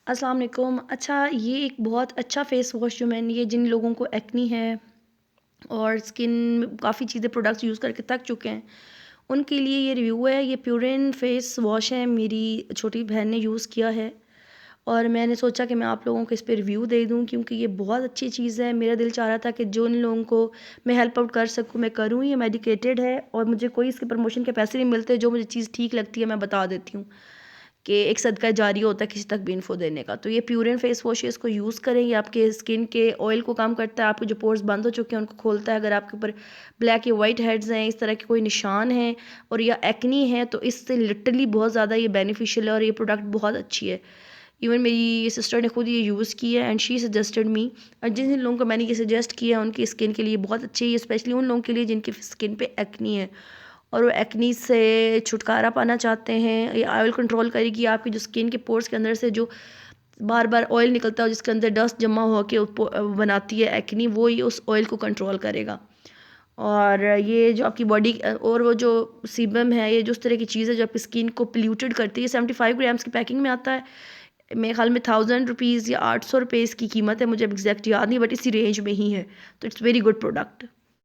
अस्सलाम वालेकुम। अच्छा, ये एक बहुत अच्छा फ़ेस वॉश जो मैंने ये जिन लोगों को एक्नी है और स्किन में काफ़ी चीज़ें प्रोडक्ट्स यूज़ करके थक चुके हैं, उनके लिए ये रिव्यू है। ये प्योरिन फ़ेस वॉश है, मेरी छोटी बहन ने यूज़ किया है और मैंने सोचा कि मैं आप लोगों को इस पे रिव्यू दे दूँ क्योंकि ये बहुत अच्छी चीज़ है। मेरा दिल चाह रहा था कि जो इन लोगों को मैं हेल्प आउट कर सकूँ, मैं करूँ। ये मेडिकेटेड है और मुझे कोई इसके प्रमोशन के पैसे नहीं मिलते। जो मुझे चीज़ ठीक लगती है मैं बता देती हूँ कि एक सदका जारी होता है किसी तक भी इन्फो देने का। तो ये प्योरिन फेस वॉश है, इसको यूज़ करें। ये आपके स्किन के ऑयल को कम करता है, आपके जो पोर्स बंद हो चुके हैं उनको खोलता है। अगर आपके ऊपर ब्लैक या वाइट हेड्स हैं, इस तरह के कोई निशान हैं और या एक्नी है, तो इससे लिटरली बहुत ज़्यादा ये बेनिफिशियल है और ये प्रोडक्ट बहुत अच्छी है। इवन मेरी सिस्टर ने खुद ये यूज़ की है एंड शी सजेस्टेड मी। और जिन जिन लोगों को मैंने ये सजेस्ट किया है उनकी स्किन के लिए बहुत अच्छी है, स्पेशली उन लोगों के लिए जिनकी स्किन पे एक्नी है और वो एक्नी से छुटकारा पाना चाहते हैं। ये ऑयल कंट्रोल करेगी आपकी जो स्किन के पोर्स के अंदर से जो बार बार ऑयल निकलता है जिसके अंदर डस्ट जमा हो के बनाती है एक्नी, वो ये उस ऑयल को कंट्रोल करेगा। और ये जो आपकी बॉडी और वो जो सीबम है, ये जो उस तरह की चीज़ है जो आपकी स्किन को पोल्यूटेड करती है, 75 ग्राम्स की पैकिंग में आता है। मेरे ख्याल में 1000 रुपीज़ या 800 रुपये इसकी कीमत है, मुझे एग्जैक्ट याद नहीं बट इसी रेंज में ही है। तो इट्स वेरी गुड प्रोडक्ट।